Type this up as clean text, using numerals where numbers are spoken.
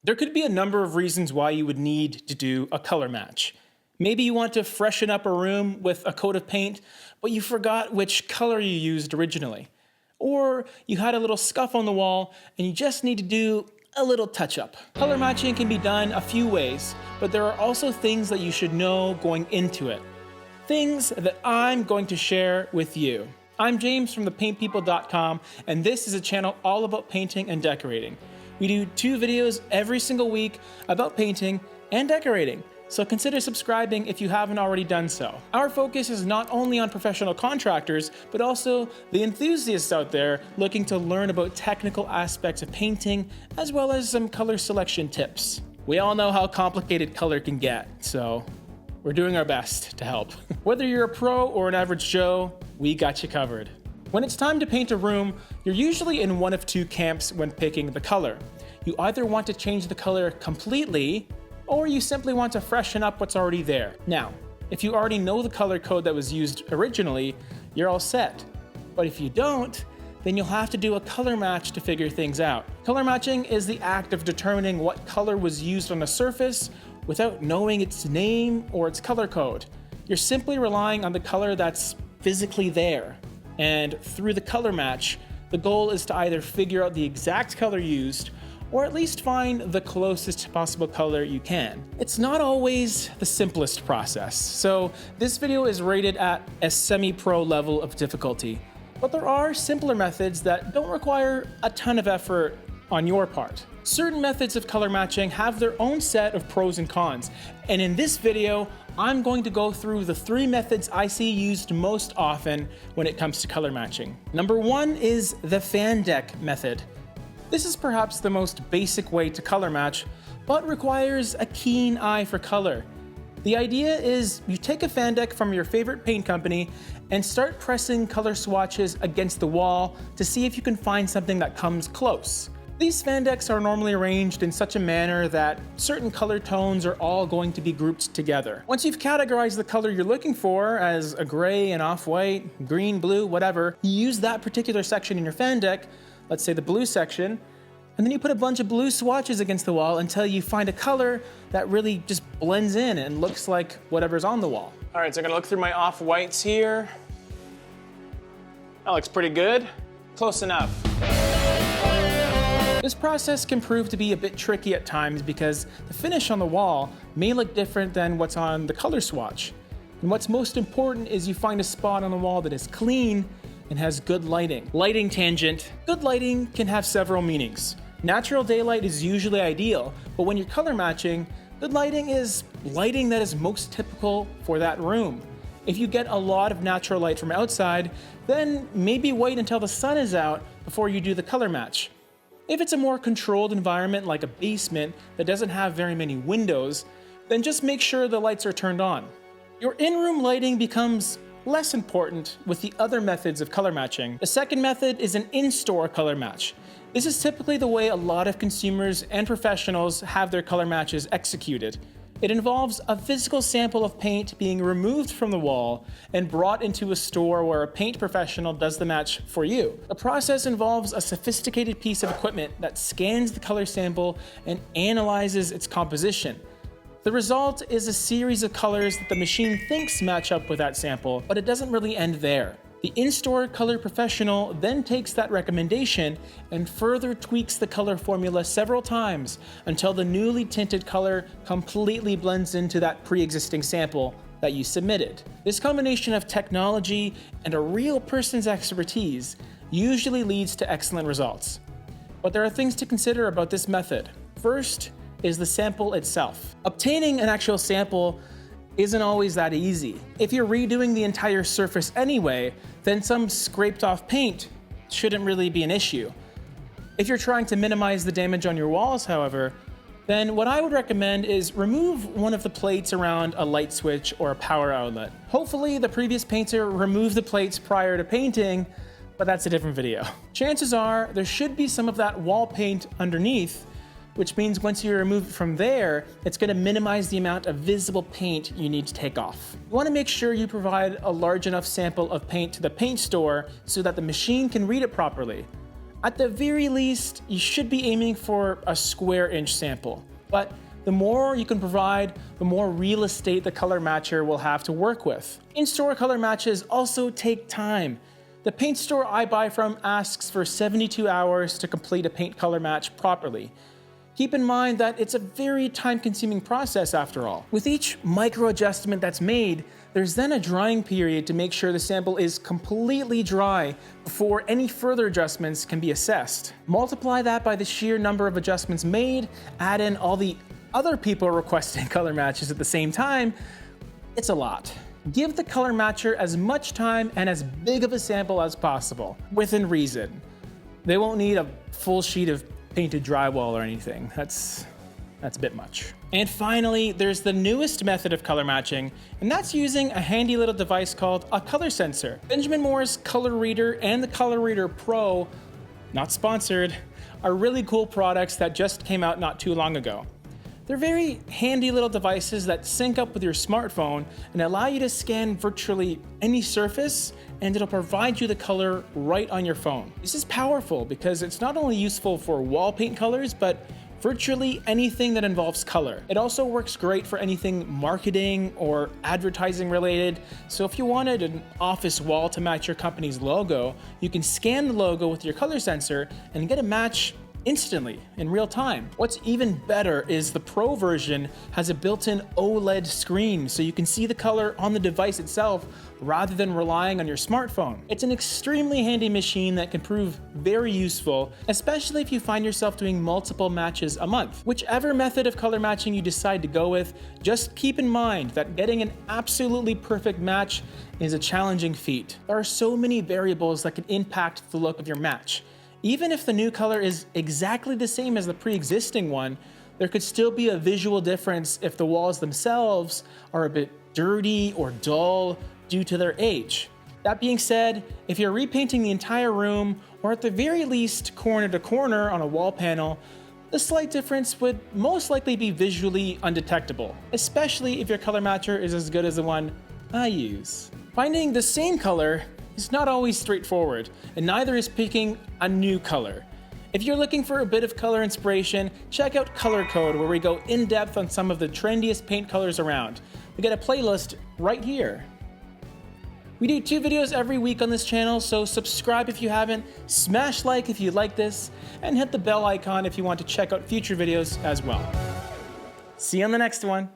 There could be a number of reasons why you would need to do a color match. Maybe you want to freshen up a room with a coat of paint, but you forgot which color you used originally. Or you had a little scuff on the wall and you just need to do a little touch-up. Color matching can be done a few ways, but there are also things that you should know going into it. Things that I'm going to share with you. I'm James from thepaintpeople.com, and this is a channel all about painting and decorating. We do 2 videos every single week about painting and decorating, so consider subscribing if you haven't already done so. Our focus is not only on professional contractors, but also the enthusiasts out there looking to learn about technical aspects of painting, as well as some color selection tips. We all know how complicated color can get, so we're doing our best to help. Whether you're a pro or an average Joe, we got you covered. When it's time to paint a room, you're usually in one of 2 camps when picking the color. You either want to change the color completely, or you simply want to freshen up what's already there. Now, if you already know the color code that was used originally, you're all set. But if you don't, then you'll have to do a color match to figure things out. Color matching is the act of determining what color was used on a surface without knowing its name or its color code. You're simply relying on the color that's physically there. And through the color match, the goal is to either figure out the exact color used, or at least find the closest possible color you can. It's not always the simplest process, so this video is rated at a semi-pro level of difficulty. But there are simpler methods that don't require a ton of effort on your part. Certain methods of color matching have their own set of pros and cons, and in this video, I'm going to go through the 3 methods I see used most often when it comes to color matching. Number 1 is the fan deck method. This is perhaps the most basic way to color match, but requires a keen eye for color. The idea is you take a fan deck from your favorite paint company and start pressing color swatches against the wall to see if you can find something that comes close. These fan decks are normally arranged in such a manner that certain color tones are all going to be grouped together. Once you've categorized the color you're looking for as a gray, an off-white, green, blue, whatever, you use that particular section in your fan deck, let's say the blue section, and then you put a bunch of blue swatches against the wall until you find a color that really just blends in and looks like whatever's on the wall. All right, so I'm gonna look through my off-whites here. That looks pretty good. Close enough. This process can prove to be a bit tricky at times because the finish on the wall may look different than what's on the color swatch. And what's most important is you find a spot on the wall that is clean and has good lighting. Lighting tangent. Good lighting can have several meanings. Natural daylight is usually ideal, but when you're color matching, good lighting is lighting that is most typical for that room. If you get a lot of natural light from outside, then maybe wait until the sun is out before you do the color match. If it's a more controlled environment like a basement that doesn't have very many windows, then just make sure the lights are turned on. Your in-room lighting becomes less important with the other methods of color matching. The second method is an in-store color match. This is typically the way a lot of consumers and professionals have their color matches executed. It involves a physical sample of paint being removed from the wall and brought into a store where a paint professional does the match for you. The process involves a sophisticated piece of equipment that scans the color sample and analyzes its composition. The result is a series of colors that the machine thinks match up with that sample, but it doesn't really end there. The in-store color professional then takes that recommendation and further tweaks the color formula several times until the newly tinted color completely blends into that pre-existing sample that you submitted. This combination of technology and a real person's expertise usually leads to excellent results. But there are things to consider about this method. First is the sample itself. Obtaining an actual sample isn't always that easy. If you're redoing the entire surface anyway, then some scraped off paint shouldn't really be an issue. If you're trying to minimize the damage on your walls, however, then what I would recommend is remove one of the plates around a light switch or a power outlet. Hopefully the previous painter removed the plates prior to painting, but that's a different video. Chances are there should be some of that wall paint underneath, which means once you remove it from there, it's going to minimize the amount of visible paint you need to take off. You want to make sure you provide a large enough sample of paint to the paint store so that the machine can read it properly. At the very least, you should be aiming for a square inch sample, but the more you can provide, the more real estate the color matcher will have to work with. In-store color matches also take time. The paint store I buy from asks for 72 hours to complete a paint color match properly. Keep in mind that it's a very time-consuming process after all. With each micro adjustment that's made, there's then a drying period to make sure the sample is completely dry before any further adjustments can be assessed. Multiply that by the sheer number of adjustments made, add in all the other people requesting color matches at the same time, it's a lot. Give the color matcher as much time and as big of a sample as possible, within reason. They won't need a full sheet of painted drywall or anything. That's a bit much. And finally, there's the newest method of color matching, and that's using a handy little device called a color sensor. Benjamin Moore's Color Reader and the Color Reader Pro, not sponsored, are really cool products that just came out not too long ago. They're very handy little devices that sync up with your smartphone and allow you to scan virtually any surface, and it'll provide you the color right on your phone. This is powerful because it's not only useful for wall paint colors, but virtually anything that involves color. It also works great for anything marketing or advertising related. So if you wanted an office wall to match your company's logo, you can scan the logo with your color sensor and get a match instantly, in real time. What's even better is the Pro version has a built-in OLED screen, so you can see the color on the device itself rather than relying on your smartphone. It's an extremely handy machine that can prove very useful, especially if you find yourself doing multiple matches a month. Whichever method of color matching you decide to go with, just keep in mind that getting an absolutely perfect match is a challenging feat. There are so many variables that can impact the look of your match. Even if the new color is exactly the same as the pre-existing one, there could still be a visual difference if the walls themselves are a bit dirty or dull due to their age. That being said, if you're repainting the entire room, or at the very least corner to corner on a wall panel, the slight difference would most likely be visually undetectable, especially if your color matcher is as good as the one I use. Finding the same color is not always straightforward, and neither is picking a new color. If you're looking for a bit of color inspiration, check out Color Code, where we go in depth on some of the trendiest paint colors around. We get a playlist right here. We do 2 videos every week on this channel, so subscribe if you haven't, smash like if you like this, and hit the bell icon if you want to check out future videos as well. See you on the next one.